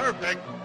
Perfect.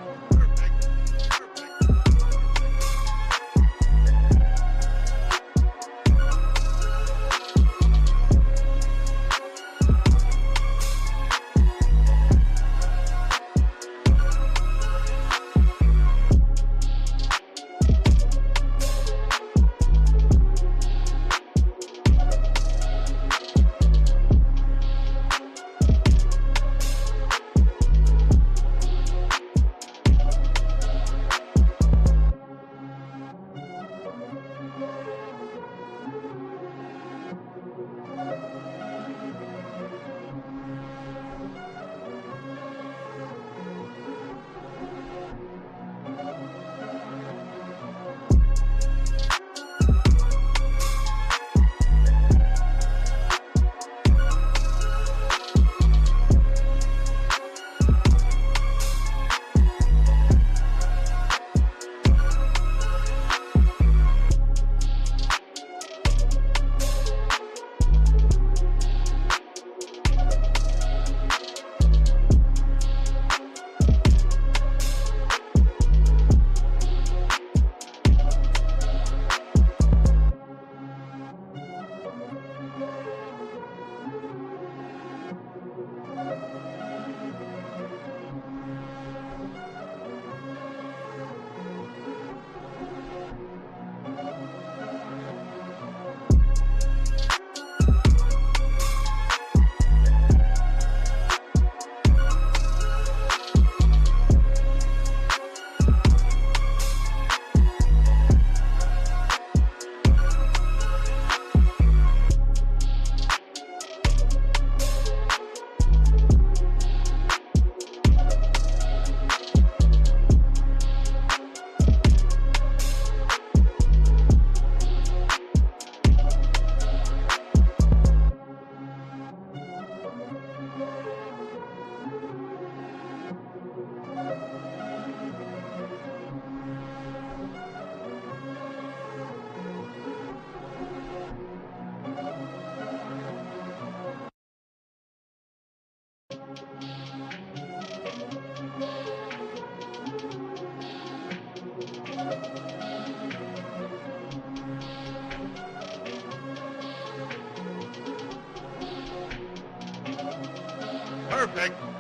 Perfect.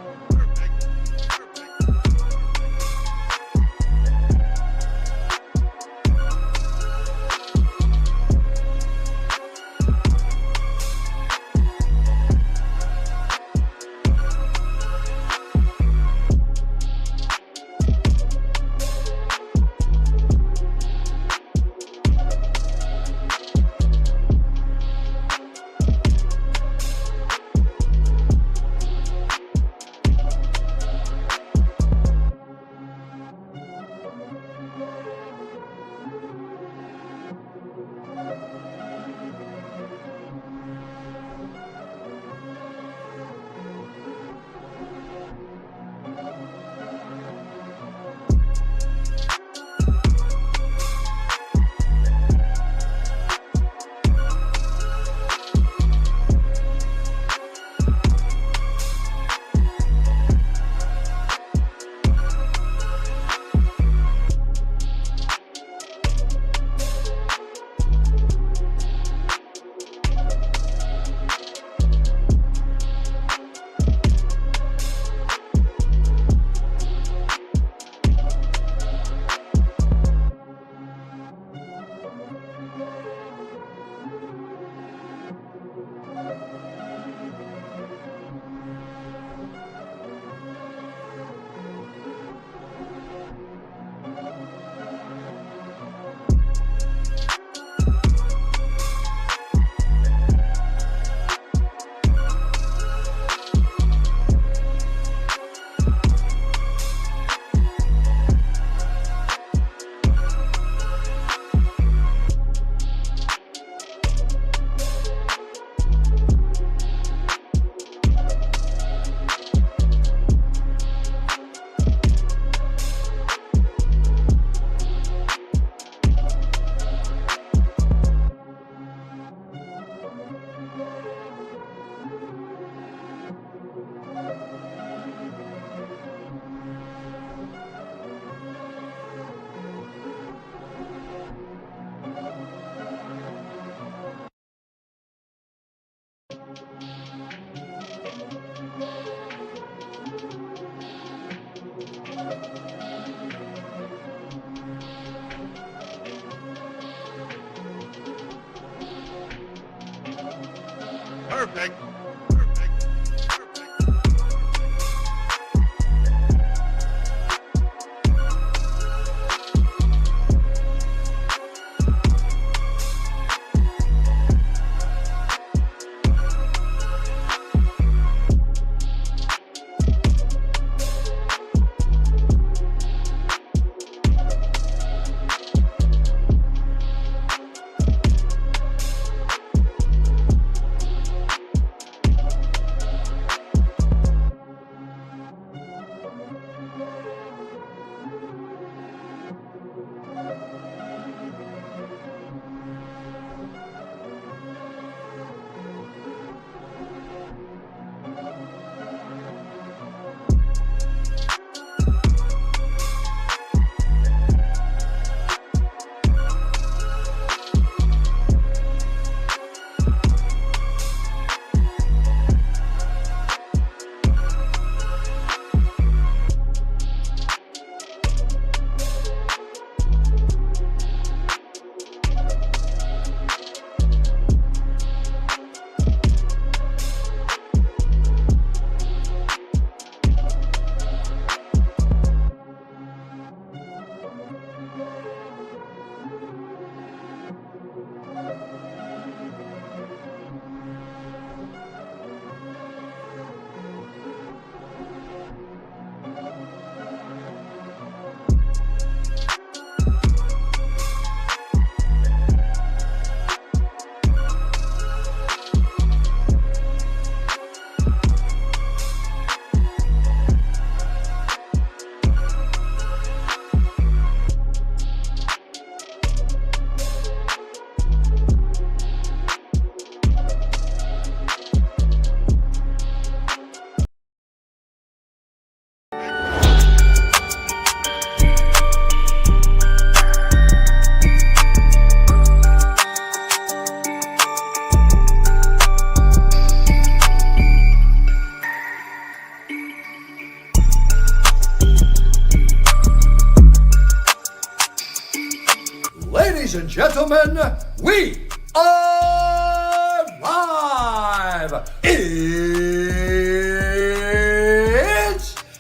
Ladies and gentlemen, we are live. It's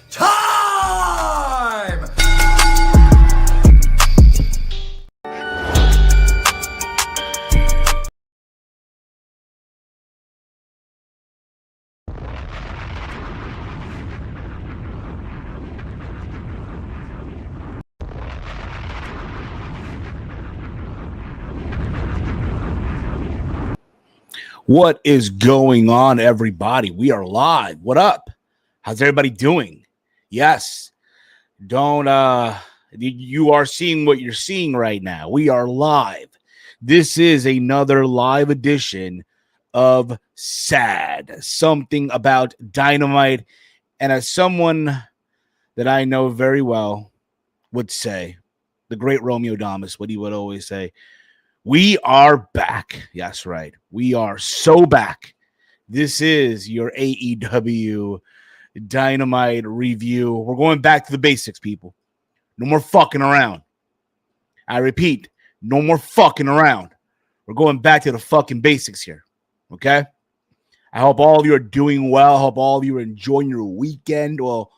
time. What is going on, everybody? We are live. What up? How's everybody doing? Yes. Don't you are seeing what you're seeing right now. We are live. This is another live edition of S.A.D, something about Dynamite. And as someone that I know very well would say, the great Romeo Damas, what he would always say, we are back. Yes, right. We are so back. This is your AEW Dynamite review. We're going back to the basics, people. No more fucking around. I repeat, no more fucking around. We're going back to the fucking basics here. Okay? I hope all of you are doing well. I hope all of you are enjoying your weekend. Well,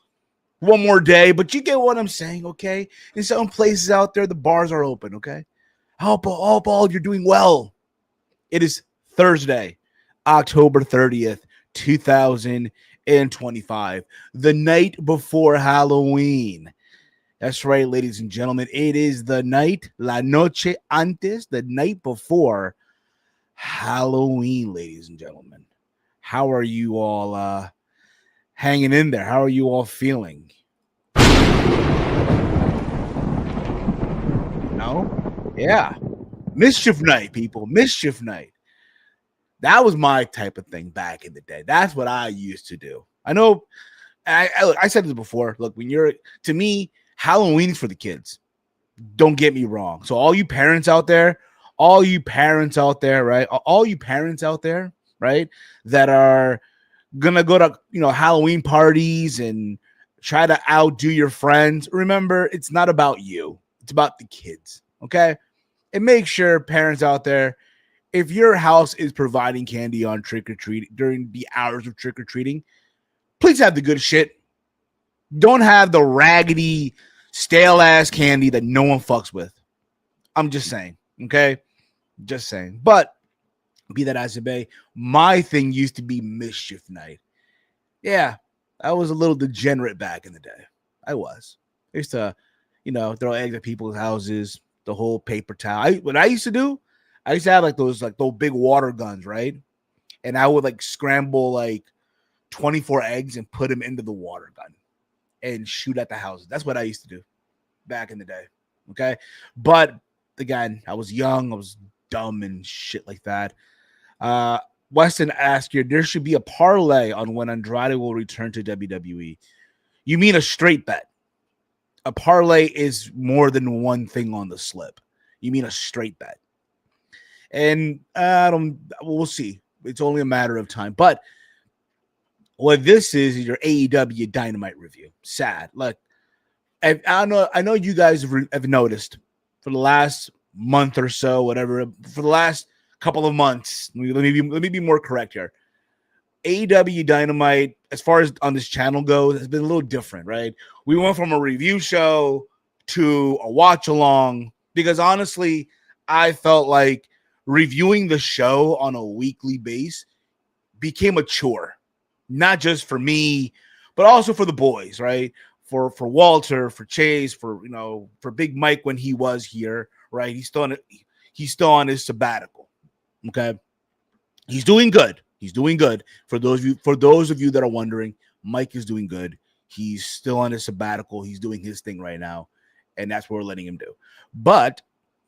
one more day, but you get what I'm saying, okay? In some places out there, the bars are open, okay? I hope all you're doing well. It is Thursday, October 30th, 2025, the night before Halloween. That's right, ladies and gentlemen. It is the night, la noche antes, the night before Halloween, ladies and gentlemen. How are you all hanging in there? How are you all feeling? No? Yeah. Mischief night, people. Mischief night. That was my type of thing back in the day. That's what I used to do. I know I said this before. Look, to me, Halloween is for the kids. Don't get me wrong. So all you parents out there, right? All you parents out there, right, that are gonna go to Halloween parties and try to outdo your friends. Remember, it's not about you. It's about the kids. Okay? And make sure, parents out there, if your house is providing candy on trick-or-treat during the hours of trick-or-treating, please have the good shit. Don't have the raggedy, stale-ass candy that no one fucks with. I'm just saying, okay? Just saying. But be that as it may, my thing used to be mischief night. Yeah, I was a little degenerate back in the day. I was. I used to, throw eggs at people's houses, the whole paper towel. What I used to do, I used to have those big water guns, right? And I would scramble 24 eggs and put them into the water gun and shoot at the houses. That's what I used to do back in the day. Okay. But again, I was young, I was dumb and shit like that. Weston asked here, there should be a parlay on when Andrade will return to WWE. You mean a straight bet? A parlay is more than one thing on the slip. You mean a straight bet? And we'll see. It's only a matter of time. But what this is your AEW Dynamite review. S.A.D. Look, I know you guys have noticed for the last month or so, whatever, for the last couple of months. Let me be more correct here. AEW Dynamite, as far as on this channel goes, has been a little different, right? We went from a review show to a watch along because honestly, I felt like reviewing the show on a weekly base became a chore, not just for me, but also for the boys, right? For Walter, for Chase, for Big Mike when he was here, right? He's still on his sabbatical. Okay, he's doing good. He's doing good. For those of you that are wondering, Mike is doing good. He's still on his sabbatical. He's doing his thing right now, and that's what we're letting him do. But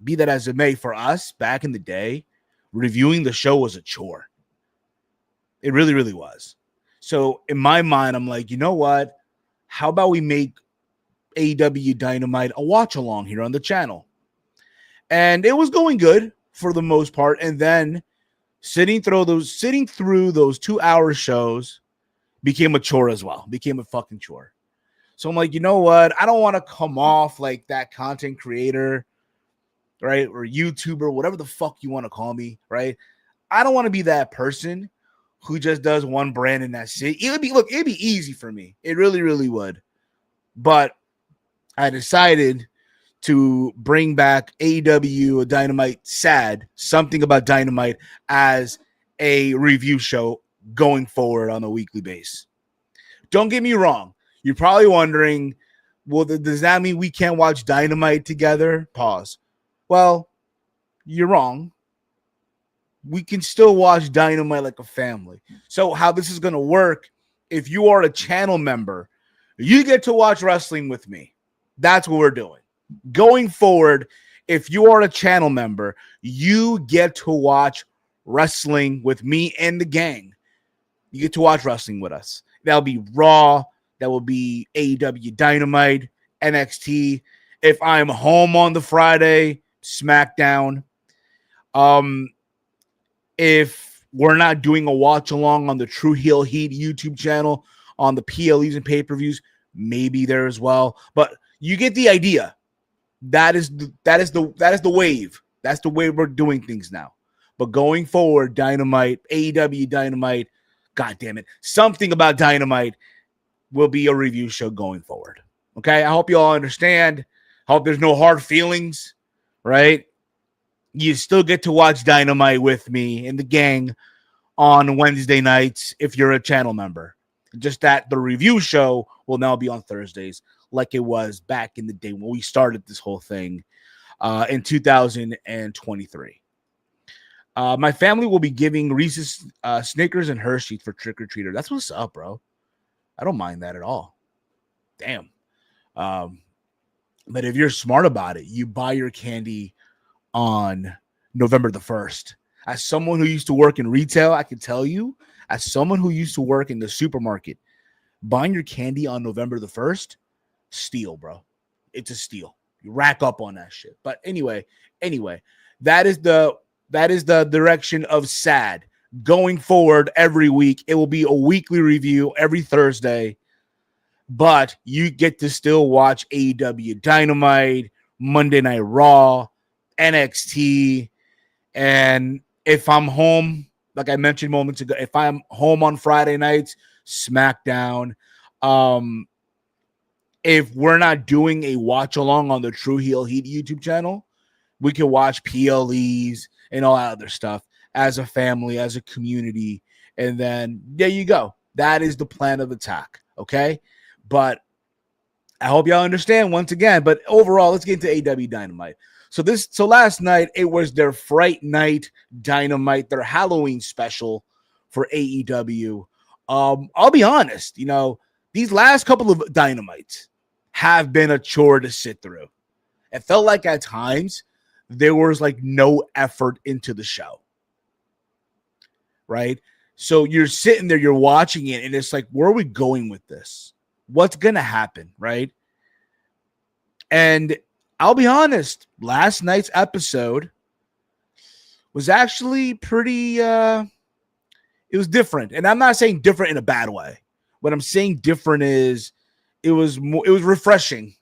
be that as it may, for us back in the day, reviewing the show was a chore. It really, really was. So in my mind, I'm like, you know what? How about we make AEW Dynamite a watch along here on the channel? And it was going good for the most part. And then sitting through those 2-hour shows became a chore as well. Became a fucking chore. So I'm like, you know what? I don't want to come off like that content creator right? Or YouTuber, whatever the fuck you want to call me, right? I don't want to be that person who just does one brand and that's it. It'd be easy for me. It really, really would. But I decided to bring back AEW Dynamite S.A.D, something about Dynamite, as a review show going forward on a weekly basis. Don't get me wrong. You're probably wondering, well, does that mean we can't watch Dynamite together? Pause. Well, you're wrong. We can still watch Dynamite like a family. So how this is going to work, if you are a channel member, you get to watch wrestling with me. That's what we're doing. Going forward, if you are a channel member, you get to watch wrestling with me and the gang. You get to watch wrestling with us. That'll be Raw. That will be AEW Dynamite, NXT. If I'm home on the Friday, SmackDown. If we're not doing a watch along on the True Heel Heat YouTube channel, on the PLEs and pay-per-views, maybe there as well. But you get the idea. That is the wave. That's the way we're doing things now. But going forward, Dynamite, AEW Dynamite, God damn it, something about Dynamite will be a review show going forward. Okay, I hope you all understand. I hope there's no hard feelings, right? You still get to watch Dynamite with me and the gang on Wednesday nights if you're a channel member. Just that the review show will now be on Thursdays, like it was back in the day when we started this whole thing in 2023. My family will be giving Reese's Snickers and Hershey's for trick-or-treater. That's what's up, bro. I don't mind that at all. Damn. But if you're smart about it, you buy your candy on November the 1st. As someone who used to work in retail, I can tell you, as someone who used to work in the supermarket, buying your candy on November the 1st, steal, bro. It's a steal. You rack up on that shit. But anyway, that is the direction of S.A.D. Going forward every week. It will be a weekly review every Thursday, but you get to still watch AEW Dynamite, Monday Night Raw, NXT, and if I'm home, like I mentioned moments ago, if I'm home on Friday nights, SmackDown. If we're not doing a watch along on the True Heel Heat YouTube channel, we can watch PLEs and all that other stuff as a family, as a community, and then there you go. That is the plan of attack, okay? But I hope y'all understand once again. But overall, let's get into AEW Dynamite. So last night, it was their Fright Night Dynamite, their Halloween special for AEW. I'll be honest, these last couple of Dynamites have been a chore to sit through. It felt like at times there was like no effort into the show, right? So you're sitting there, you're watching it, and it's like, where are we going with this? What's going to happen, right? And I'll be honest, last night's episode was actually pretty, it was different. And I'm not saying different in a bad way. What I'm saying different is it was refreshing,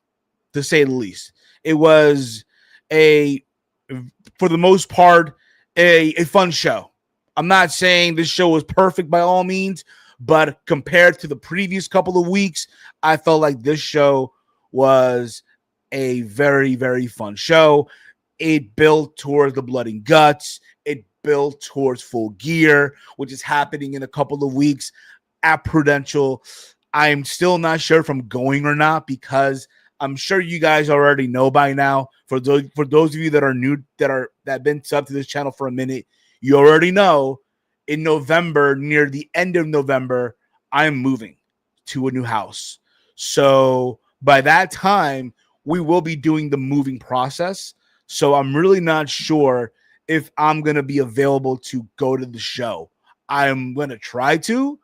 to say the least. It was for the most part, a fun show. I'm not saying this show was perfect by all means, but compared to the previous couple of weeks, I felt like this show was a very, very fun show. It built towards the blood and guts. It built towards Full Gear, which is happening in a couple of weeks at Prudential. I'm still not sure if I'm going or not, because I'm sure you guys already know by now. For those of you that are new, that have been subbed to this channel for a minute, you already know in November, near the end of November, I'm moving to a new house. So by that time, we will be doing the moving process. So I'm really not sure if I'm going to be available to go to the show. I'm going to try to,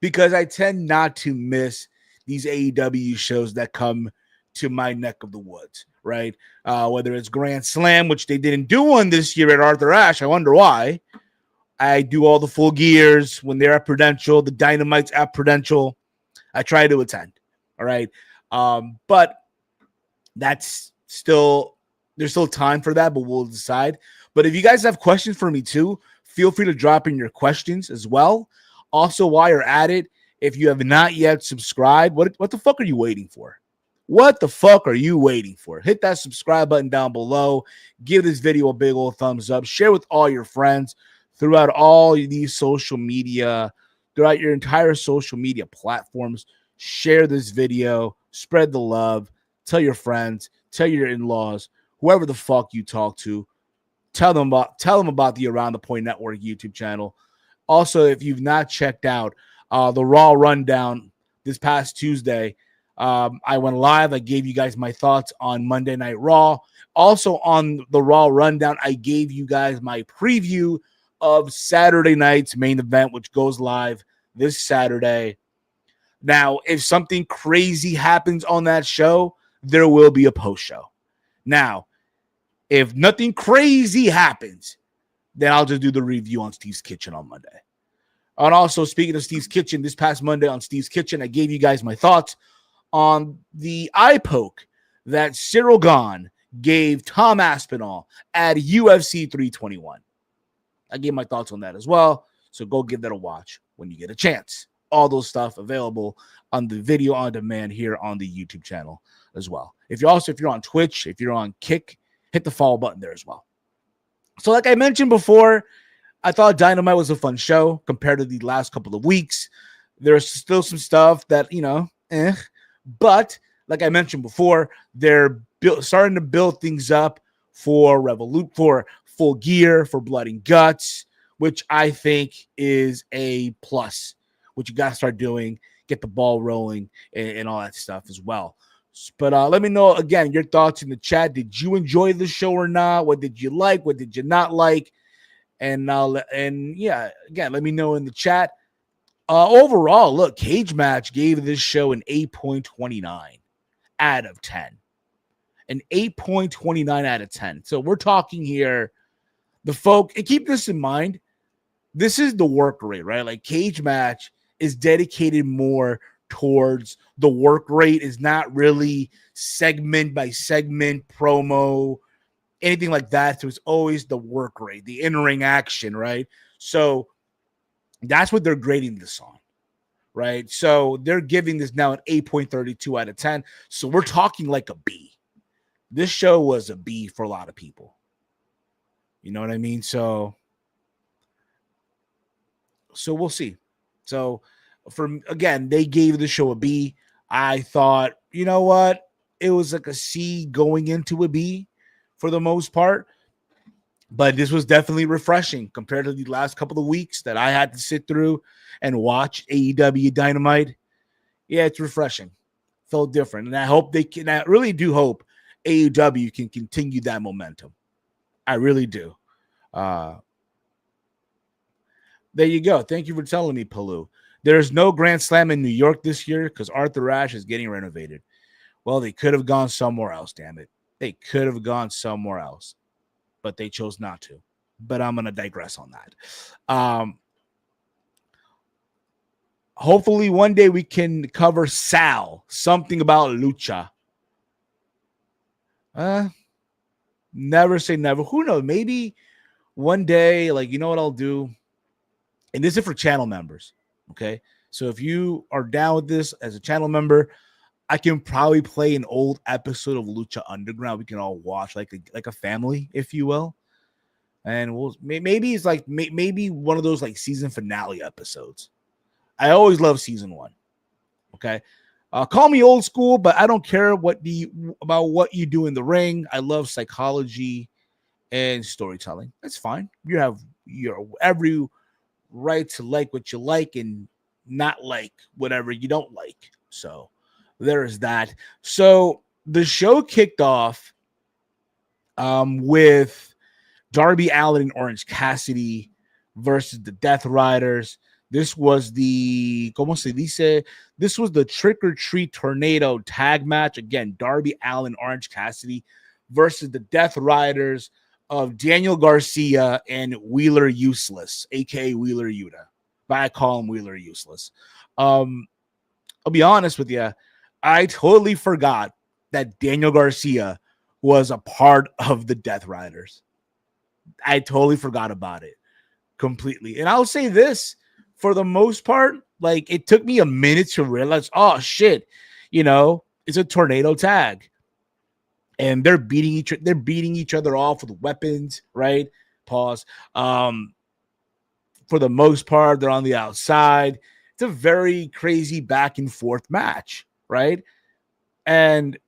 because I tend not to miss these AEW shows that come to my neck of the woods, right? Whether it's Grand Slam, which they didn't do one this year at Arthur Ashe. I wonder why. I do all the Full Gears when they're at Prudential, the Dynamites at Prudential. I try to attend, all right? But that's still There's still time for that, but we'll decide. But if you guys have questions for me too, feel free to drop in your questions as well. Also, while you're at it, if you have not yet subscribed, what the fuck are you waiting for? What the fuck are you waiting for? Hit that subscribe button down below. Give this video a big old thumbs up. Share with all your friends throughout all these social media, throughout your entire social media platforms. Share this video. Spread the love. Tell your friends. Tell your in-laws. Whoever the fuck you talk to. Tell them about the Around the Point Network YouTube channel. Also, if you've not checked out the Raw Rundown this past Tuesday, I went live. I gave you guys my thoughts on Monday Night Raw. Also on the Raw Rundown, I gave you guys my preview of Saturday night's main event, which goes live this Saturday. Now, if something crazy happens on that show, there will be a post show. Now, if nothing crazy happens, then I'll just do the review on Steve's Kitchen on Monday. And also, speaking of Steve's Kitchen, this past Monday on Steve's Kitchen, I gave you guys my thoughts on the eye poke that Cyril Gahn gave Tom Aspinall at UFC 321. I gave my thoughts on that as well, so go give that a watch when you get a chance. All those stuff available on the video on demand here on the YouTube channel as well. If you're on Twitch, if you're on Kick, hit the follow button there as well. So like I mentioned before, I thought Dynamite was a fun show compared to the last couple of weeks. There's still some stuff that, but like I mentioned before, they're starting to build things up for for Full Gear, for Blood and Guts, which I think is a plus, which you got to start doing, get the ball rolling and all that stuff as well. But let me know, again, your thoughts in the chat. Did you enjoy the show or not? What did you like? What did you not like? And yeah, again, let me know in the chat. Overall, look, Cage Match gave this show an 8.29 out of 10. An 8.29 out of 10. So we're talking here, the folk, and keep this in mind, this is the work rate, right? Like Cage Match is dedicated more towards the work rate, is not really segment by segment promo, anything like that. So it's always the work rate, the in-ring action, right? So that's what they're grading this on, right? So they're giving this now an 8.32 out of 10. So we're talking like a B. This show was a B for a lot of people. You know what I mean? So we'll see. So again, they gave the show a B. I thought, you know what? It was like a C going into a B for the most part. But this was definitely refreshing compared to the last couple of weeks that I had to sit through and watch AEW Dynamite. Yeah, it's refreshing. Felt different. And I hope I really do hope AEW can continue that momentum. I really do. There you go. Thank you for telling me, Palu. There's no Grand Slam in New York this year because Arthur Ashe is getting renovated. Well, they could have gone somewhere else, damn it. They could have gone somewhere else, but they chose not to. But I'm going to digress on that. Hopefully one day we can cover Sal, something about Lucha. Never say never. Who knows? Maybe one day, like, you know what I'll do? And this is for channel members, okay? So if you are down with this as a channel member, I can probably play an old episode of Lucha Underground. We can all watch like a family, if you will. And maybe it's like maybe one of those like season finale episodes. I always love season 1. Okay. Call me old school, but I don't care about what you do in the ring. I love psychology and storytelling. That's fine. You have your every right to like what you like and not like whatever you don't like. So there is that. So the show kicked off with Darby Allin and Orange Cassidy versus the Death Riders. This was the, ¿cómo se dice? This was the Trick or Treat Tornado tag match. Again, Darby Allin, Orange Cassidy versus the Death Riders of Daniel Garcia and Wheeler Useless, aka Wheeler Yuta. But I call him Wheeler Useless. I'll be honest with you. I totally forgot that Daniel Garcia was a part of the Death Riders. I totally forgot about it completely. And I'll say this, for the most part, like it took me a minute to realize, oh shit, it's a tornado tag. And they're beating each other off with weapons, right? Pause. For the most part, they're on the outside. It's a very crazy back and forth match, right? And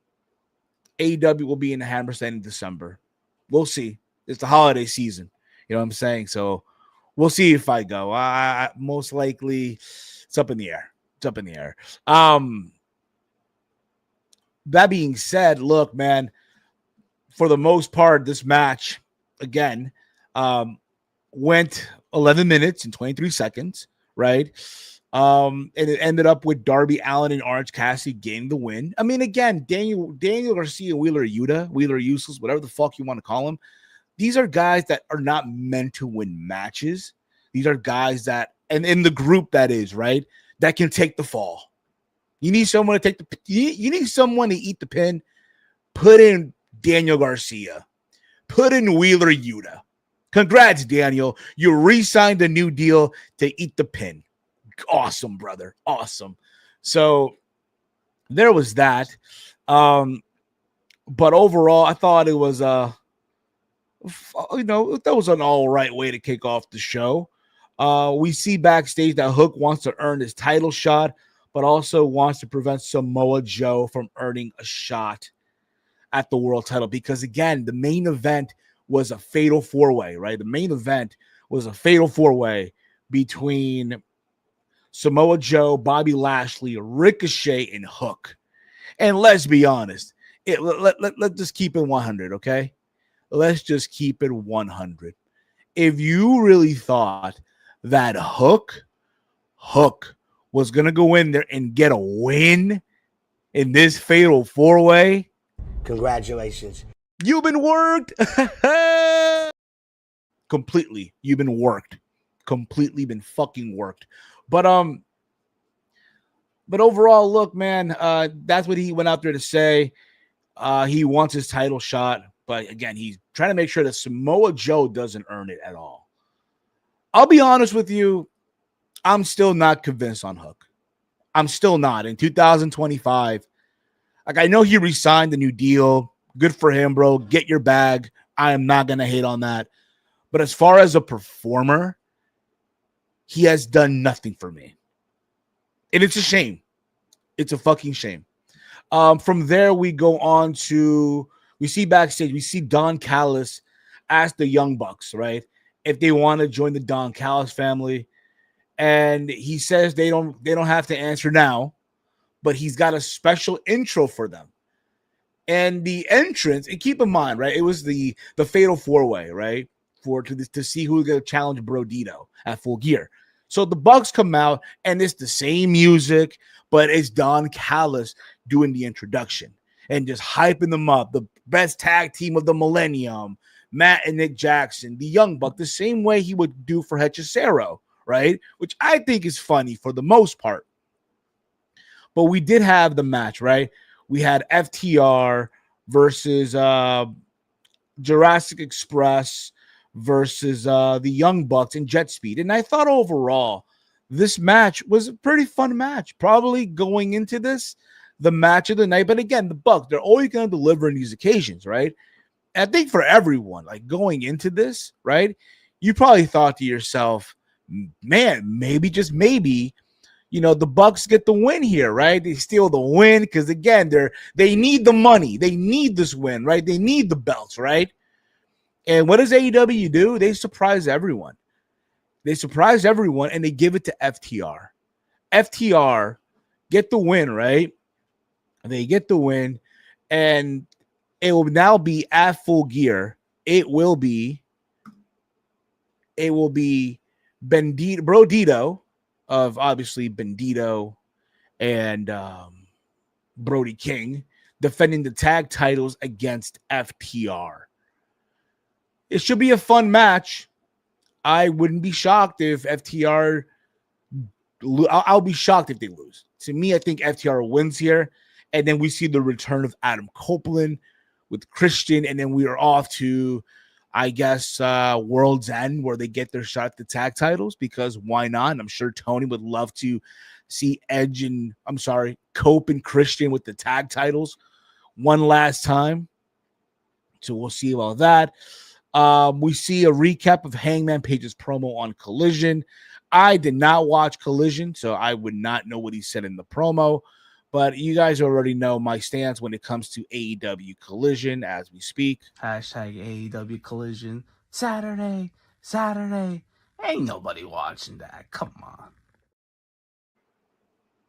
AEW will be in the Hammerstein in December. We'll see. It's the holiday season. You know what I'm saying? So we'll see if I go. Most likely, it's up in the air. It's up in the air. That being said, look, man, for the most part, this match, again, went 11 minutes and 23 seconds, right? And it ended up with Darby Allin and Orange Cassidy getting the win. I mean, again, Daniel Garcia, Wheeler Useless, whatever the fuck you want to call them. These are guys that are not meant to win matches. These are guys that, and in the group that is, right, that can take the fall. You need someone to you need someone to eat the pin. Put in Daniel Garcia. Put in Wheeler Yuta. Congrats, Daniel. You re-signed a new deal to eat the pin. Awesome, brother. Awesome. So there was that. But overall, I thought it was that was an all right way to kick off the show. We see backstage that Hook wants to earn his title shot, but also wants to prevent Samoa Joe from earning a shot at the world title. Because again, the main event was a fatal four-way, right? The main event was a fatal four-way between Samoa Joe, Bobby Lashley, Ricochet, and Hook. And let's be honest, let's just keep it 100, okay? Let's just keep it 100. If you really thought that Hook was going to go in there and get a win in this fatal four-way, congratulations. You've been worked. Completely. You've been worked. Completely been fucking worked. But overall, look, man, that's what he went out there to say. He wants his title shot, but again, he's trying to make sure that Samoa Joe doesn't earn it at all. I'll be honest with you, I'm still not convinced on Hook. I'm still not. In 2025, like I know he re-signed the new deal. Good for him, bro. Get your bag. I am not going to hate on that. But as far as a performer, he has done nothing for me. And it's a shame. It's a fucking shame. From there, we go on to, we see backstage, we see Don Callis ask the Young Bucks, right, if they want to join the Don Callis family. And he says they don't have to answer now, but he's got a special intro for them. And the entrance, and keep in mind, right, it was the fatal four-way, right, to see who's going to challenge Brodito at Full Gear. So the Bucks come out, and it's the same music, but it's Don Callis doing the introduction and just hyping them up. The best tag team of the millennium, Matt and Nick Jackson, the Young Buck, the same way he would do for Hechicero, right? Which I think is funny for the most part. But we did have the match, right? We had FTR versus Jurassic Express versus the Young Bucks and Jet Speed. And I thought overall, this match was a pretty fun match. Probably going into this, the match of the night. But again, the Bucks, they're always going to deliver in these occasions, right? And I think for everyone, like going into this, right, you probably thought to yourself, man, maybe, just maybe, the Bucks get the win here, right? They steal the win because, again, they need the money. They need this win, right? They need the belts, right? And what does AEW do? They surprise everyone. They surprise everyone, and they give it to FTR. FTR get the win, right? They get the win, and it will now be at Full Gear. It will be Brodito, of obviously Bandito and Brody King, defending the tag titles against FTR. It should be a fun match. I wouldn't be shocked if FTR, I'll be shocked if they lose. To me, I think FTR wins here, and then we see the return of Adam Copeland, with Christian, and then we are off to, I guess, World's End, where they get their shot at the tag titles, because why not? And I'm sure Tony would love to see Cope and Christian with the tag titles one last time. So we'll see about that. We see a recap of Hangman Page's promo on Collision. I did not watch Collision, so I would not know what he said in the promo. But you guys already know my stance when it comes to AEW Collision as we speak. Hashtag AEW Collision. Saturday. Ain't nobody watching that. Come on.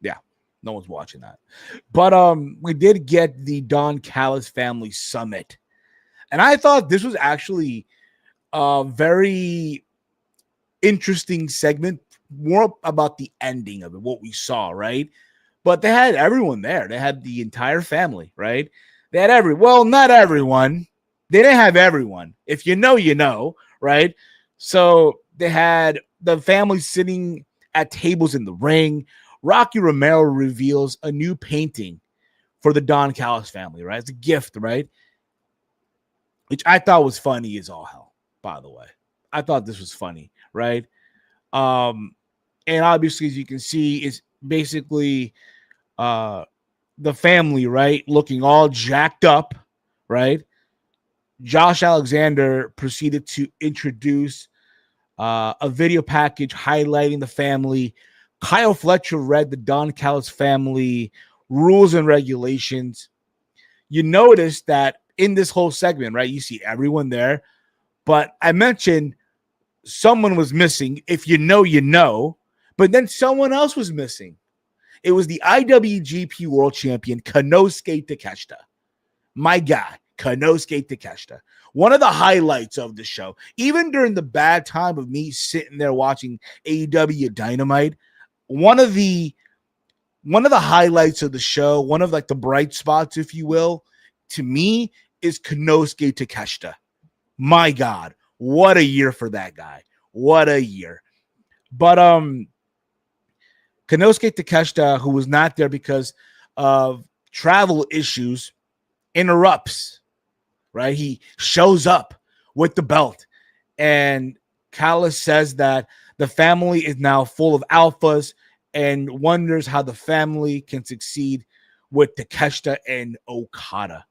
Yeah, no one's watching that. But we did get the Don Callis Family Summit. And I thought this was actually a very interesting segment, more about the ending of it, what we saw, right? But they had everyone there. They had the entire family, right? They had not everyone. They didn't have everyone. If you know, you know, right? So they had the family sitting at tables in the ring. Rocky Romero reveals a new painting for the Don Callis family, right? It's a gift, right? Which I thought was funny as all hell, by the way. I thought this was funny, right? And obviously, as you can see, it's basically the family, right, looking all jacked up, right? Josh Alexander proceeded to introduce a video package highlighting the family. Kyle Fletcher read the Don Callis family rules and regulations. You notice that in this whole segment, right, you see everyone there, but I mentioned someone was missing. If you know, you know, but then someone else was missing. It was the IWGP World Champion, Konosuke Takeshita. My guy, Konosuke Takeshita. One of the highlights of the show, even during the bad time of me sitting there watching AEW Dynamite, one of the highlights of the show, one of like the bright spots, if you will, to me is Konosuke Takeshita. My God, what a year for that guy. What a year. But Konosuke Takeshita, who was not there because of travel issues, interrupts, right? He shows up with the belt, and Callis says that the family is now full of alphas and wonders how the family can succeed with Takeshita and Okada.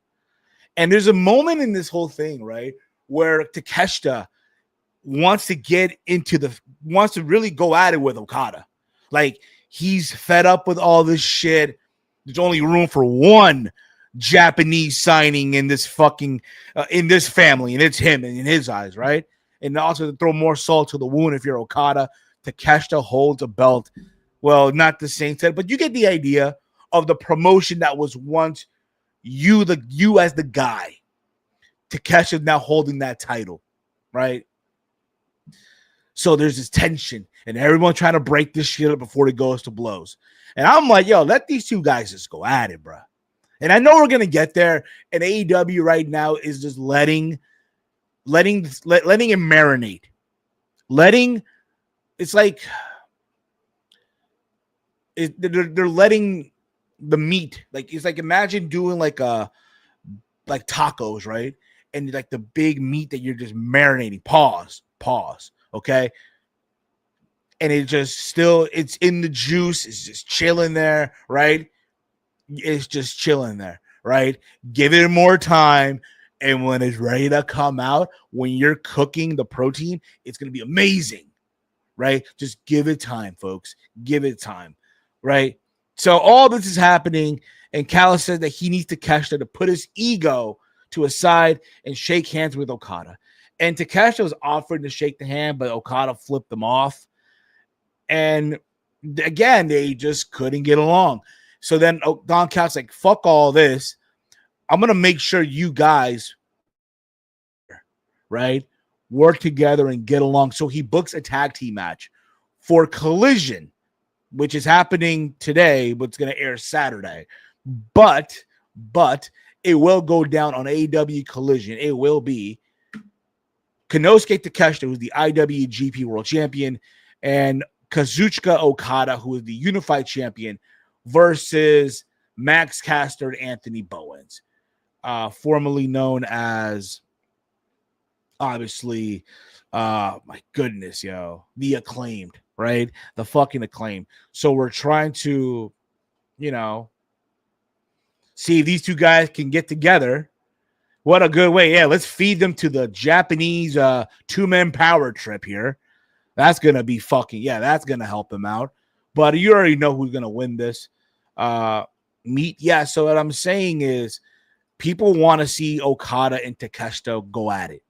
And there's a moment in this whole thing, right, where Takeshita wants to really go at it with Okada. Like, he's fed up with all this shit. There's only room for one Japanese signing in this fucking in this family, and it's him in his eyes, right? And also to throw more salt to the wound, if you're Okada, Takeshita holds a belt. Well, not the same set, but you get the idea of the promotion that was once you as the guy. Takeshita now holding that title, right? So there's this tension, and everyone trying to break this shit up before it goes to blows. And I'm like, yo, let these two guys just go at it, bro. And I know we're gonna get there. And AEW right now is just letting it marinate. They're letting the meat, like, it's like, imagine doing like tacos, right? And like the big meat that you're just marinating. Pause. Okay. And it's in the juice. It's just chilling there, right? It's just chilling there, right? Give it more time. And when it's ready to come out, when you're cooking the protein, it's going to be amazing, right? Just give it time, folks. Give it time, right? So all this is happening, and Callis says that he needs Takeshita to put his ego to a side and shake hands with Okada. And Takeshita was offering to shake the hand, but Okada flipped them off. And again, they just couldn't get along. So then Don Callis like, fuck all this. I'm going to make sure you guys, right, work together and get along. So he books a tag team match for Collision, which is happening today, but it's going to air Saturday. But it will go down on AEW Collision. It will be Konosuke Takeshita, who's the IWGP World Champion, and Kazuchika Okada, who is the Unified Champion, versus Max Caster and Anthony Bowens. formerly known as, obviously, my goodness, the Acclaimed, right? The fucking Acclaimed. So we're trying to, see if these two guys can get together. What a good way. Yeah, let's feed them to the Japanese two-man power trip here. That's going to be that's going to help them out. But you already know who's going to win this meet. Yeah, so what I'm saying is people want to see Okada and Takeshita go at it.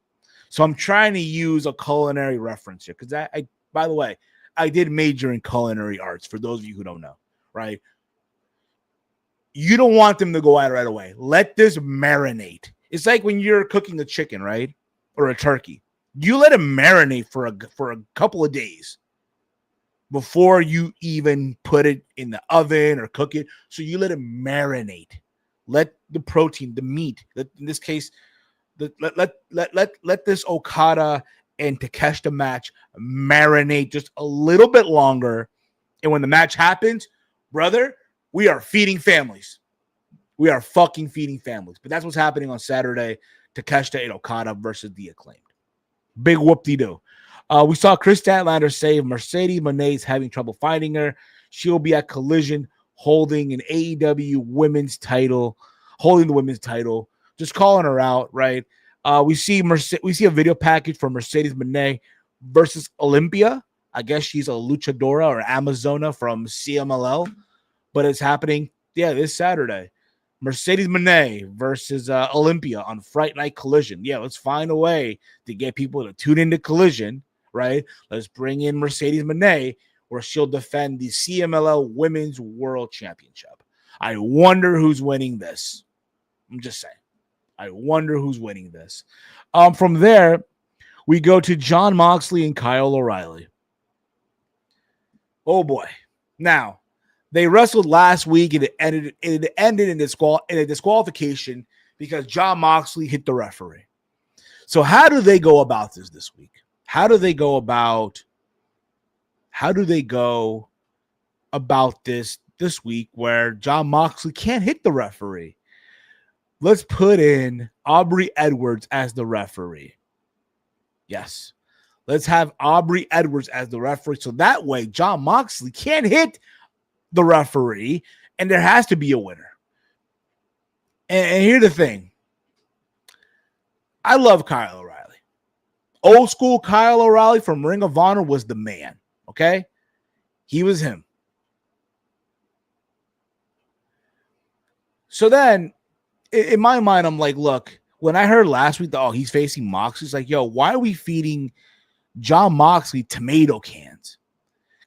So I'm trying to use a culinary reference here because I, by the way, I did major in culinary arts for those of you who don't know, right? You don't want them to go at it right away. Let this marinate. It's like when you're cooking a chicken, right? Or a turkey. You let it marinate for a couple of days before you even put it in the oven or cook it. So you let it marinate. Let the protein, the meat, in this case, let this Okada and Takeshita match marinate just a little bit longer. And when the match happens, brother, we are feeding families. We are fucking feeding families. But that's what's happening on Saturday. Takeshita and Okada versus the Acclaimed. Big whoop-de-doo. We saw Chris Statlander say Mercedes Moné's having trouble finding her. She'll be at Collision holding an AEW women's title, holding the women's title, just calling her out, right? We see a video package for Mercedes Moné versus Olympia. I guess she's a luchadora or Amazona from CMLL, but it's happening, this Saturday. Mercedes Moné versus Olympia on Fright Night Collision. Yeah, let's find a way to get people to tune into Collision, right? Let's bring in Mercedes Moné where she'll defend the CMLL Women's World Championship. I wonder who's winning this. I'm just saying. I wonder who's winning this. From there, we go to Jon Moxley and Kyle O'Reilly. Oh, boy. Now, they wrestled last week and it ended in a disqualification because Jon Moxley hit the referee. So how do they go about this week? How do they go about this week where Jon Moxley can't hit the referee? Let's put in Aubrey Edwards as the referee. Yes. Let's have Aubrey Edwards as the referee. So that way, Jon Moxley can't hit the referee, and there has to be a winner. And here's the thing. I love Kyle O'Reilly. Old school Kyle O'Reilly from Ring of Honor was the man, okay? He was him. So then, in my mind, I'm like, look, when I heard last week that, he's facing Moxley, it's like, why are we feeding Jon Moxley tomato cans?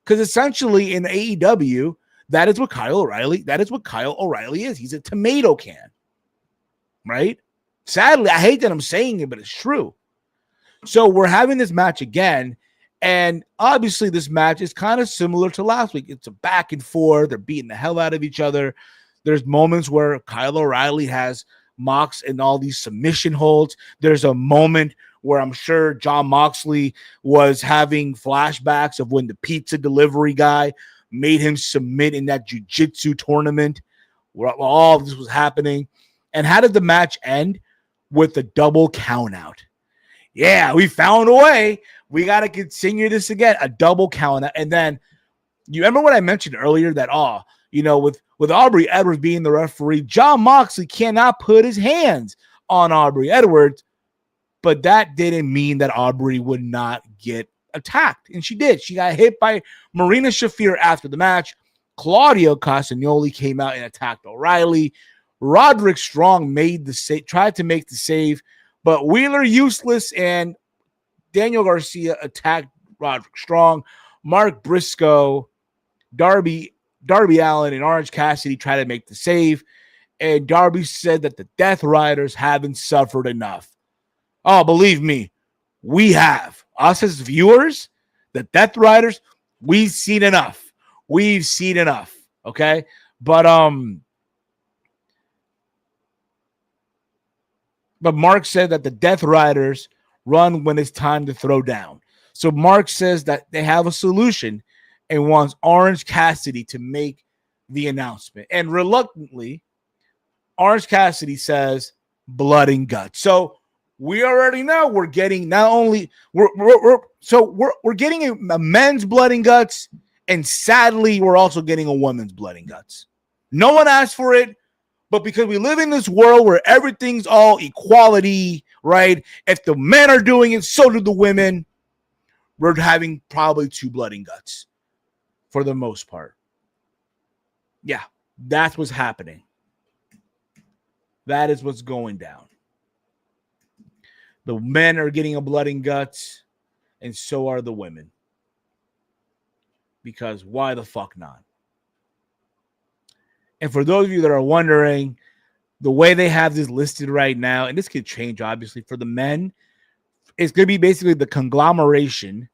Because essentially in AEW, that is what Kyle O'Reilly is. He's a tomato can, right? Sadly, I hate that I'm saying it, but it's true. So we're having this match again, and obviously this match is kind of similar to last week. It's a back and forth. They're beating the hell out of each other. There's moments where Kyle O'Reilly has Mox in all these submission holds. There's a moment where I'm sure Jon Moxley was having flashbacks of when the pizza delivery guy made him submit in that jiu-jitsu tournament where all of this was happening. And how did the match end? With a double count out. Yeah, we found a way. We got to continue this again. A double count out. And then, you remember what I mentioned earlier that, with Aubrey Edwards being the referee, Jon Moxley cannot put his hands on Aubrey Edwards, but that didn't mean that Aubrey would not get attacked. And she did. She got hit by Marina Shafir after the match. Claudio Castagnoli came out and attacked O'Reilly. Roderick Strong tried to make the save, but Wheeler Useless and Daniel Garcia attacked Roderick Strong. Mark Briscoe, Darby Allin, and Orange Cassidy tried to make the save, and Darby said that the Death Riders haven't suffered enough. Oh, believe me, we have. Us as viewers, the Death Riders, we've seen enough. Okay? But Mark said that the Death Riders run when it's time to throw down. So Mark says that they have a solution and wants Orange Cassidy to make the announcement. And reluctantly, Orange Cassidy says, blood and guts. So we already know we're getting not only we're getting a men's blood and guts, and sadly we're also getting a woman's blood and guts. No one asked for it, but because we live in this world where everything's all equality, right? If the men are doing it, so do the women. We're having probably 2 blood and guts for the most part. Yeah, that's what's happening. That is what's going down. The men are getting a blood and guts, and so are the women. Because why the fuck not? And for those of you that are wondering, the way they have this listed right now, and this could change obviously for the men, it's going to be basically the conglomeration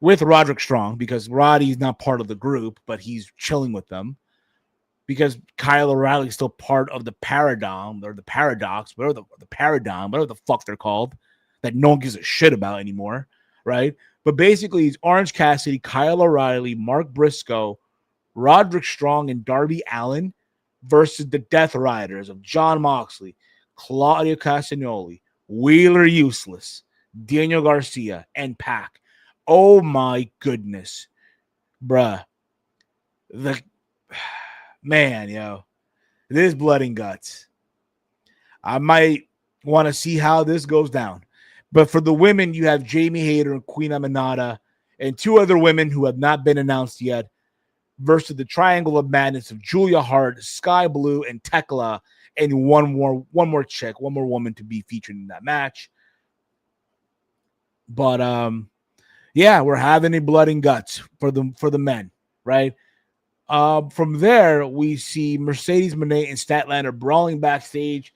with Roderick Strong, because Roddy's not part of the group, but he's chilling with them. Because Kyle O'Reilly's still part of the paradigm or the paradox, whatever the paradigm, whatever the fuck they're called, that no one gives a shit about anymore, right? But basically, it's Orange Cassidy, Kyle O'Reilly, Mark Briscoe, Roderick Strong, and Darby Allin versus the Death Riders of Jon Moxley, Claudio Castagnoli, Wheeler Useless, Daniel Garcia, and Pac. Oh my goodness, bruh. Man, this blood and guts. I might want to see how this goes down. But for the women, you have Jamie Hayter and Queen Aminata and 2 other women who have not been announced yet versus the Triangle of Madness of Julia Hart, Sky Blue, and Tekla, and one more woman to be featured in that match. But yeah, we're having a blood and guts for the men, right? From there, we see Mercedes Moné and Statlander brawling backstage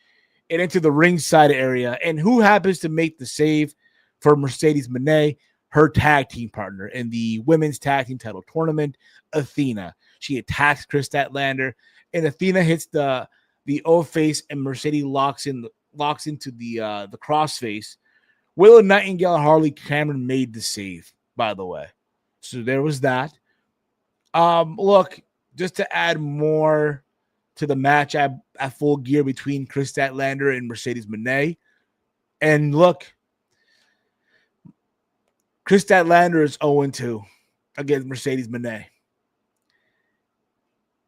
and into the ringside area. And who happens to make the save for Mercedes Moné? Her tag team partner in the women's tag team title tournament, Athena. She attacks Chris Statlander, and Athena hits the O-face, and Mercedes locks into the crossface. Willow Nightingale and Harley Cameron made the save, by the way. So there was that. Look, just to add more to the match at Full Gear between Chris Statlander and Mercedes Moné. And look, Chris Statlander is 0-2 against Mercedes Moné.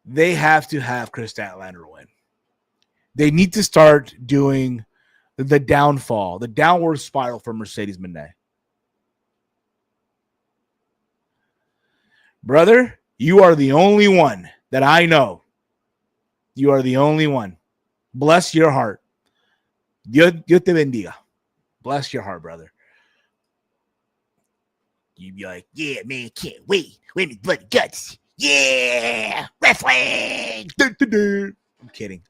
They have to have Chris Statlander win. They need to start doing the downward spiral for Mercedes Moné. Brother, you are the only one that I know. You are the only one. Bless your heart. Dios te bendiga. Bless your heart, brother. You'd be like, yeah, man, can't wait. Women's blood guts. Yeah, wrestling. I'm kidding.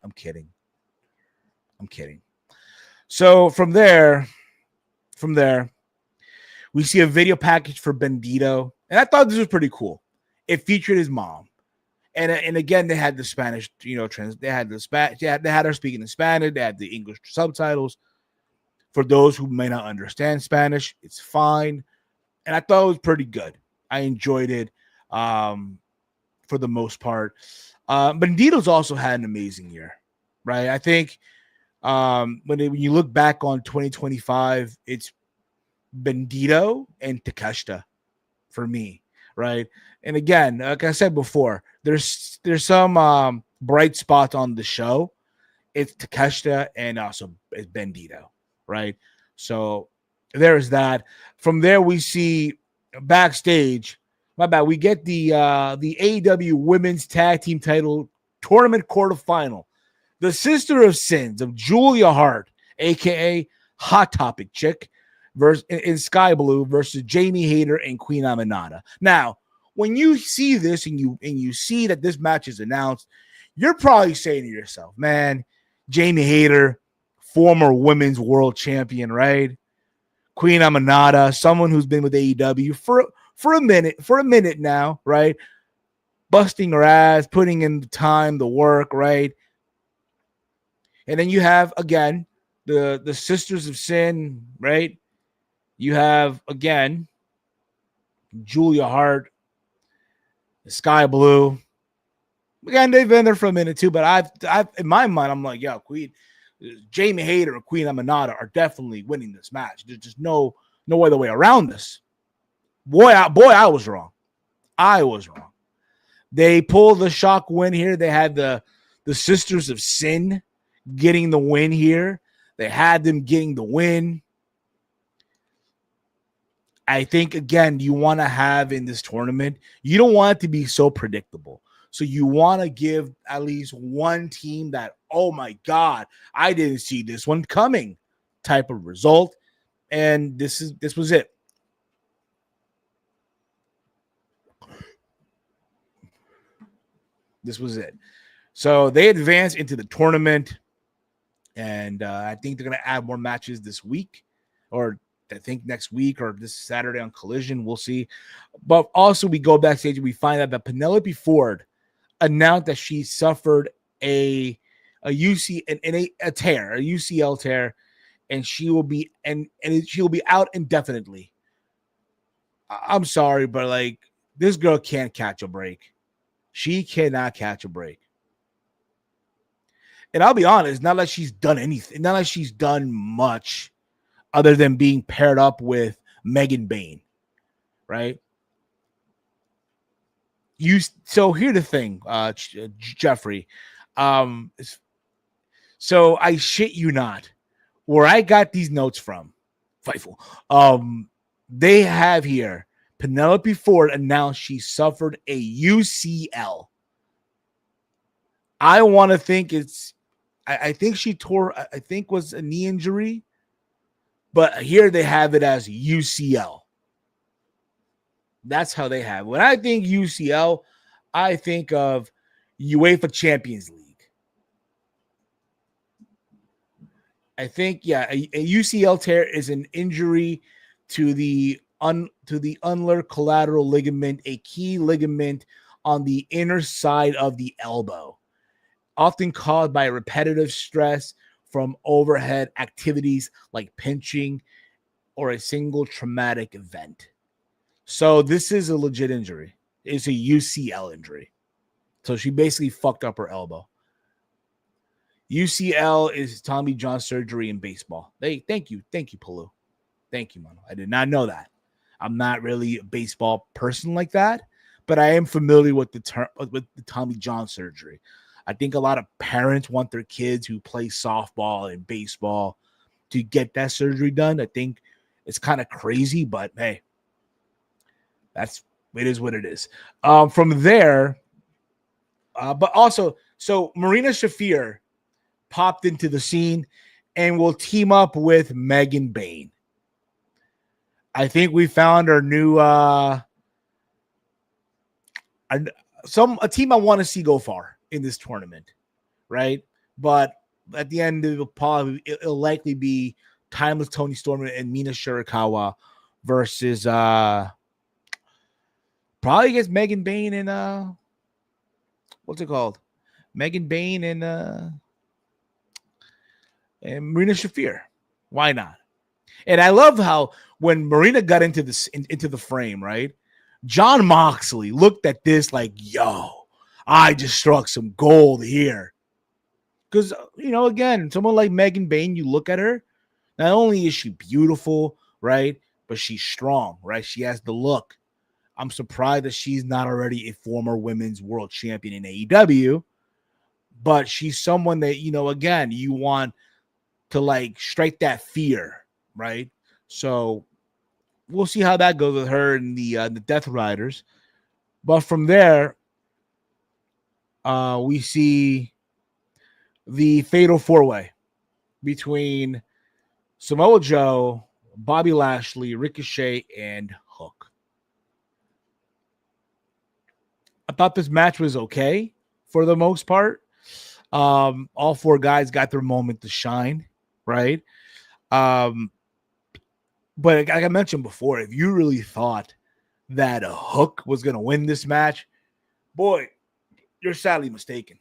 So from there, we see a video package for Bandito, and I thought this was pretty cool. It featured his mom, and again they had the Spanish, they had her speaking in Spanish. They had the English subtitles. For those who may not understand Spanish, it's fine, and I thought it was pretty good. I enjoyed it, for the most part. Bandito's also had an amazing year, right? I think when you look back on 2025, it's Bandito and Takeshita for me, right? And again, like I said before, there's some bright spots on the show. It's Takeshita and also it's Bandito, right? So there's that. From there, we see backstage. My bad. We get the AEW Women's Tag Team Title Tournament Quarterfinal. The Sister of Sins of Julia Hart, aka Hot Topic Chick, in Sky Blue versus Jamie Hayter and Queen Aminata. Now, when you see this and you see that this match is announced, you're probably saying to yourself, man, Jamie Hayter, former women's world champion, right? Queen Aminata, someone who's been with AEW for a minute now, right? Busting her ass, putting in the time, the work, right? And then you have, again, the Sisters of Sin, right? You have, again, Julia Hart, Sky Blue. Again, they've been there for a minute too, but I've in my mind, I'm like, yo, Queen Jamie Hayter and Queen Amanada are definitely winning this match. There's just no other way around this. Boy, I was wrong. I was wrong. They pulled the shock win here. They had the Sisters of Sin getting the win here. They had them getting the win. I think, again, you want to have in this tournament, you don't want it to be so predictable. So you want to give at least one team that, oh my God, I didn't see this one coming type of result. And this was it. This was it. So they advanced into the tournament. And I think they're going to add more matches this week, or I think next week or this Saturday on Collision. We'll see. But also we go backstage and we find out that Penelope Ford announced that she suffered a UCL tear, and she will be she'll be out indefinitely. I'm sorry, but like, this girl can't catch a break. She cannot catch a break. And I'll be honest, not like she's done anything, not like she's done much other than being paired up with Megan Bayne, right? So here's the thing, Jeffrey. So I shit you not, where I got these notes from, Fightful. They have here Penelope Ford announced she suffered a UCL. I want to think I think she tore, I think was a knee injury, but here they have it as UCL. That's how they have it. When I think UCL, I think of UEFA Champions League. I think, yeah, a UCL tear is an injury to the ulnar collateral ligament, a key ligament on the inner side of the elbow, often caused by repetitive stress from overhead activities like pinching or a single traumatic event. So this is a legit injury. It's a UCL injury. So she basically fucked up her elbow. UCL is Tommy John surgery in baseball. Thank you, Palu. Thank you, Mano. I did not know that. I'm not really a baseball person like that, but I am familiar with the term, with the Tommy John surgery. I think a lot of parents want their kids who play softball and baseball to get that surgery done. I think it's kind of crazy, but hey, it is what it is. From there, but also, so Marina Shafir popped into the scene and will team up with Megan Bayne. I think we found our new a team I want to see go far in this tournament, right? But at the end, it'll likely be Timeless Tony Storm and Mina Shirakawa versus probably against Megan Bayne and what's it called? Megan Bayne and Marina Shafir. Why not? And I love how when Marina got into the frame, right? John Moxley looked at this like, yo, I just struck some gold here. Because, again, someone like Megan Bayne, you look at her, not only is she beautiful, right? But she's strong, right? She has the look. I'm surprised that she's not already a former women's world champion in AEW. But she's someone that, again, you want to like strike that fear, right? So we'll see how that goes with her and the Death Riders. But from there, we see the Fatal 4-Way between Samoa Joe, Bobby Lashley, Ricochet, and Hook. I thought this match was okay for the most part. All four guys got their moment to shine, right? But like I mentioned before, if you really thought that a Hook was going to win this match, boy, you're sadly mistaken.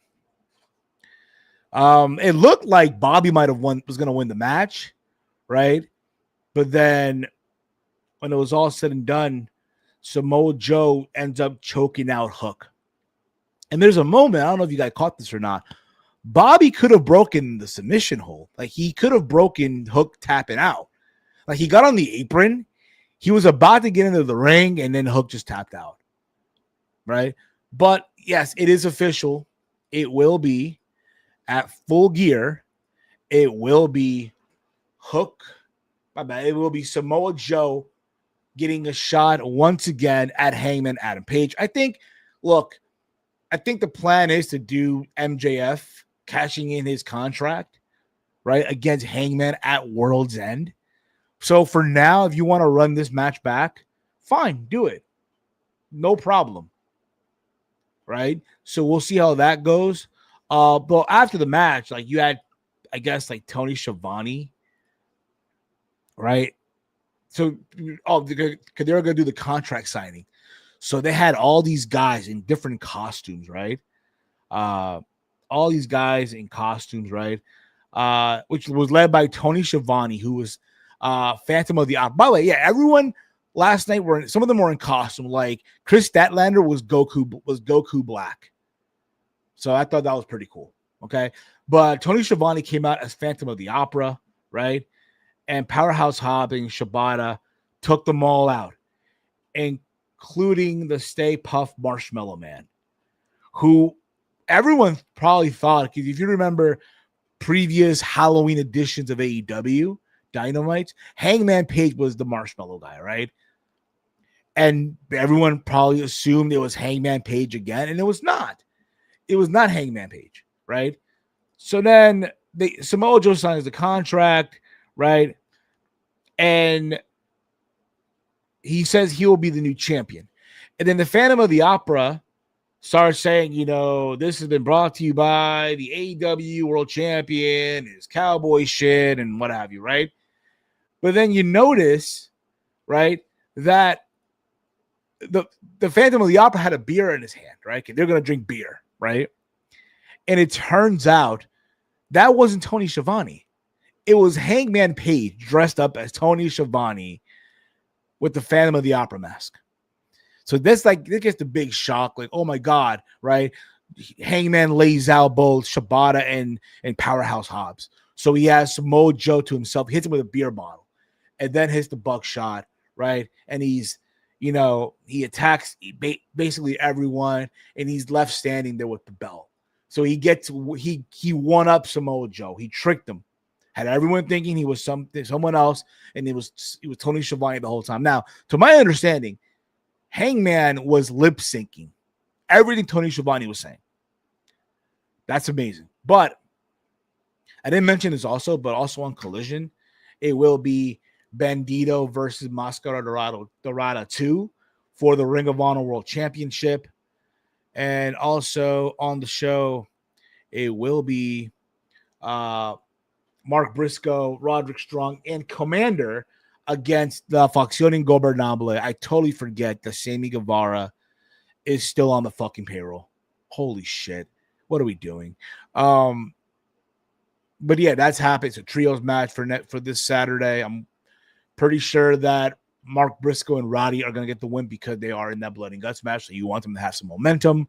It looked like Bobby was going to win the match, right? But then when it was all said and done, Samoa Joe ends up choking out Hook. And there's a moment, I don't know if you guys caught this or not, Bobby could have broken the submission hold. Like, he could have broken Hook tapping out. Like, he got on the apron. He was about to get into the ring, and then Hook just tapped out. Right? But, yes, it is official. It will be at Full Gear. It will be Hook. My bad. It will be Samoa Joe getting a shot once again at Hangman Adam Page. I think the plan is to do MJF cashing in his contract, right, against Hangman at World's End. So for now, if you want to run this match back, fine, do it. No problem. Right? So we'll see how that goes. But after the match, like, you had, I guess, like, Tony Schiavone, right? So, they were going to do the contract signing. So they had all these guys in different costumes, right? All these guys in costumes, right? Which was led by Tony Schiavone, who was Phantom of the Opera. By the way, yeah, everyone last night some of them were in costume. Like Chris Statlander was Goku Black. So I thought that was pretty cool. Okay. But Tony Schiavone came out as Phantom of the Opera, right? And Powerhouse Hobbs and Shibata took them all out, including the Stay Puft Marshmallow Man, who everyone probably thought, because if you remember previous Halloween editions of AEW Dynamite, Hangman Page was the marshmallow guy, right? And everyone probably assumed it was Hangman Page again, and it was not. It was not Hangman Page, right? So then Samoa Joe signs the contract, right? And he says he will be the new champion. And then the Phantom of the Opera starts saying, this has been brought to you by the AEW World Champion, his cowboy shit, and what have you, right? But then you notice, right, that the Phantom of the Opera had a beer in his hand, right? They're going to drink beer, right? And it turns out that wasn't Tony Schiavone. It was Hangman Page dressed up as Tony Schiavone with the Phantom of the Opera mask. So this gets the big shock, like, oh my God, right? Hangman lays out both Shibata and Powerhouse Hobbs. So he has Samoa Joe to himself, hits him with a beer bottle, and then hits the buckshot, right? And he's, he attacks basically everyone, and he's left standing there with the belt. So he won up Samoa Joe. He tricked him. Had everyone thinking he was someone else, and it was Tony Schiavone the whole time. Now, to my understanding, Hangman was lip syncing everything Tony Schiavone was saying. That's amazing. But I didn't mention this but also on Collision, it will be Bandito versus Mascara Dorada 2 for the Ring of Honor World Championship. And also on the show, it will be Mark Briscoe, Roderick Strong, and Commander against the Facción Ingobernable. I totally forget that Sammy Guevara is still on the fucking payroll. Holy shit. What are we doing? But yeah, that's happening. It's a trios match for this Saturday. I'm pretty sure that Mark Briscoe and Roddy are going to get the win because they are in that Blood and Guts match. So you want them to have some momentum.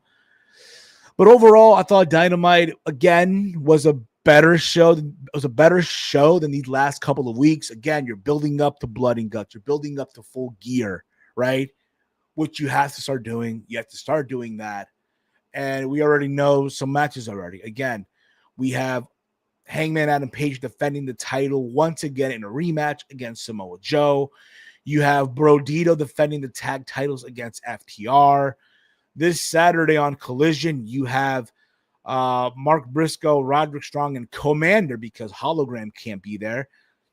But overall, I thought Dynamite again was a better show. It was a better show than these last couple of weeks. Again, you're building up to Blood and Guts. You're building up to Full Gear, right? Which you have to start doing. You have to start doing that. And we already know some matches already. Again, we have Hangman Adam Page defending the title once again in a rematch against Samoa Joe. You have Brodito defending the tag titles against FTR. This Saturday on Collision, you have Mark Briscoe, Roderick Strong, and Commander, because Hologram can't be there,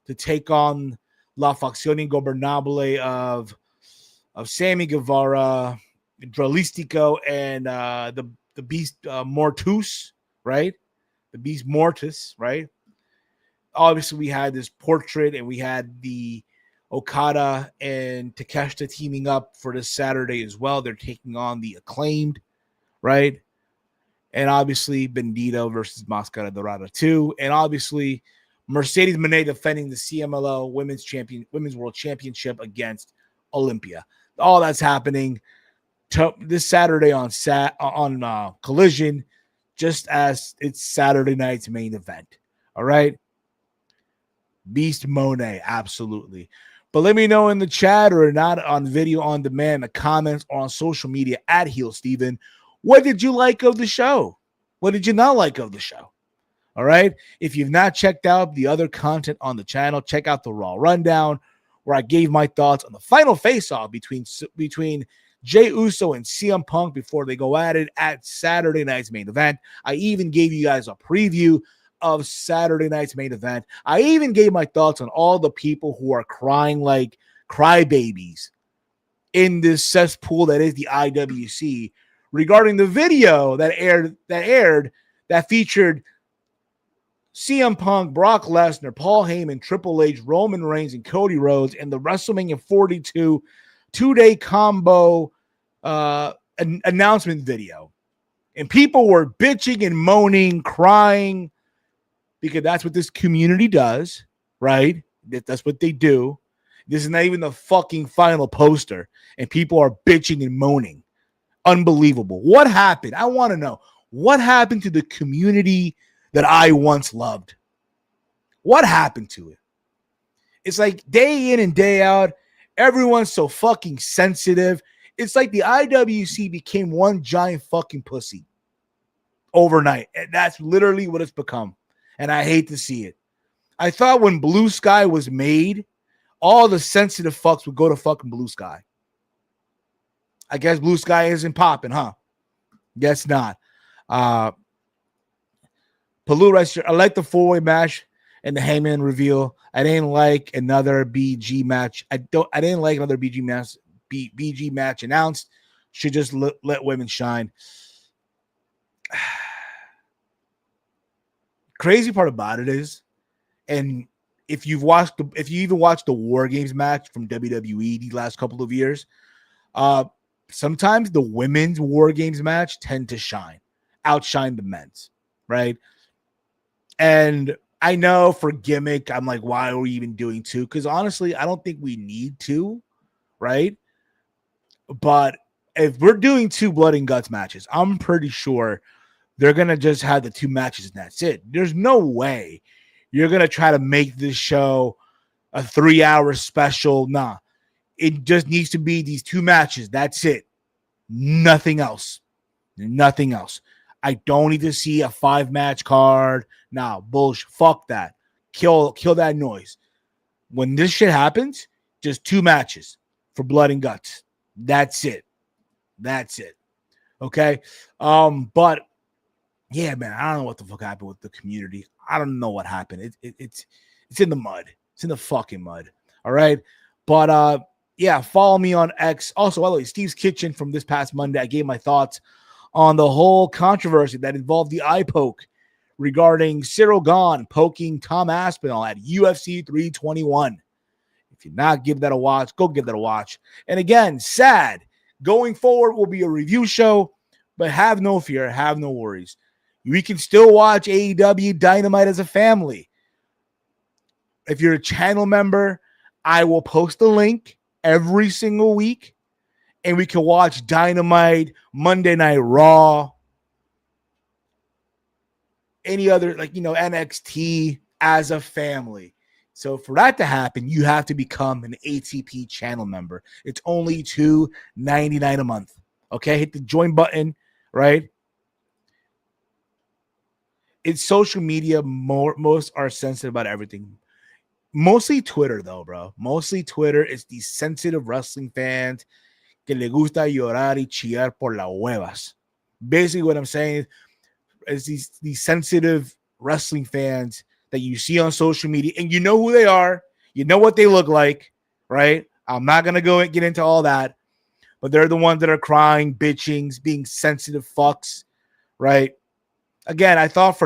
to take on La Facción Ingobernable of Sammy Guevara, Dralistico, and the Beast Mortus, right? The Beast Mortis, right? Obviously, we had this portrait, and we had the Okada and Takeshita teaming up for this Saturday as well. They're taking on the Acclaimed, right? And obviously, Bandito versus Mascara Dorada 2. And obviously, Mercedes Moné defending the CMLL Women's World Championship against Olympia. All that's happening this Saturday on Collision. just as it's Saturday night's main event. All right. Beast Monet, absolutely. But let me know in the chat or not on video on demand, the comments or on social media at Heel Steven. What did you like of the show? What did you not like of the show? All right. If you've not checked out the other content on the channel, check out the Raw Rundown, where I gave my thoughts on the final face-off between Jey Uso and CM Punk before they go at it at Saturday night's main event. I even gave you guys a preview of Saturday night's main event. I even gave my thoughts on all the people who are crying like crybabies in this cesspool that is the IWC regarding the video that aired that featured CM Punk, Brock Lesnar, Paul Heyman, Triple H, Roman Reigns, and Cody Rhodes in the WrestleMania 42 two-day combo announcement video. And people were bitching and moaning, crying, because that's what this community does, right? That's what they do. This is not even the fucking final poster, and people are bitching and moaning. Unbelievable. What happened? I want to know. What happened to the community that I once loved? What happened to it? It's like day in and day out, everyone's so fucking sensitive. It's like the IWC became one giant fucking pussy overnight. And that's literally what it's become. And I hate to see it. I thought when Blue Sky was made, all the sensitive fucks would go to fucking Blue Sky. I guess Blue Sky isn't popping, huh? Guess not. Palu I like the four-way match and the Hangman reveal. I didn't like another BG match. I didn't like another BG match announced. Should just let women shine. Crazy part about it is, and if you even watched the War Games match from WWE these last couple of years, sometimes the women's War Games match tend to outshine the men's, right? And I know for gimmick, I'm like, why are we even doing two? Because honestly, I don't think we need to, right? But if we're doing two blood and guts matches, I'm pretty sure they're going to just have the two matches and that's it. There's no way you're going to try to make this show a 3-hour special. Nah, it just needs to be these two matches. That's it. Nothing else. Nothing else. I don't need to see a 5-match card. Nah, bullshit. Fuck that. Kill that noise. When this shit happens, just 2 matches for blood and guts. That's it. That's it. Okay. But yeah, man, I don't know what the fuck happened with the community. I don't know what happened. It's in the mud. It's in the fucking mud. All right. But yeah, follow me on X. Also, by the way, Steve's Kitchen from this past Monday, I gave my thoughts on the whole controversy that involved the eye poke regarding Cyril Gahn poking Tom Aspinall at UFC 321. If you're not give that a watch, go give that a watch. And again, S.A.D. going forward will be a review show, but have no fear, have no worries. We can still watch AEW Dynamite as a family. If you're a channel member, I will post the link every single week, and we can watch Dynamite, Monday Night Raw, any other, NXT as a family. So for that to happen, you have to become an ATP channel member. It's only $2.99 a month. Okay, hit the join button, right? It's social media. Most are sensitive about everything. Mostly Twitter, though, bro. Mostly Twitter is these sensitive wrestling fans que le gusta llorar y chillar por las huevas. Basically, what I'm saying is these sensitive wrestling fans that you see on social media, and you know who they are, you know what they look like, right? I'm not gonna go and get into all that, but they're the ones that are crying, bitching, being sensitive fucks, right? Again, I thought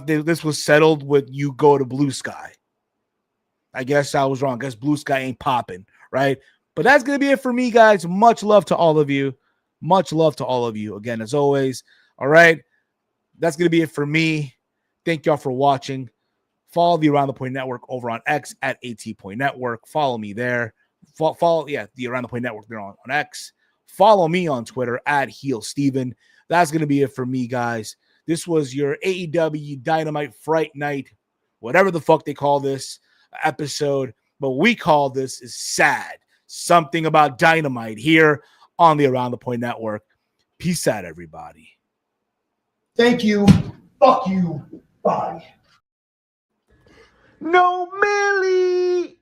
this was settled with you go to Blue Sky. I guess I was wrong. I guess Blue Sky ain't popping, right? But that's going to be it for me, guys. Much love to all of you. Much love to all of you. Again, as always, all right? That's going to be it for me. Thank y'all for watching. Follow the Around the Point Network over on X at AT Network. Follow me there. Follow the Around the Point Network there on X. Follow me on Twitter at Heel Steven. that's going to be it for me, guys. This was your AEW Dynamite Fright Night, whatever the fuck they call this episode, but we call this is sad. Something about Dynamite here on the Around the Point Network. Peace out, everybody. Thank you. Fuck you. Bye. No, Millie.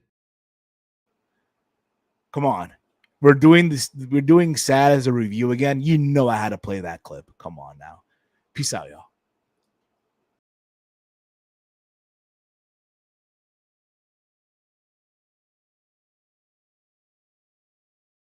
Come on. We're doing this. We're doing sad as a review again. You know I had to play that clip. Come on now. Peace out, y'all.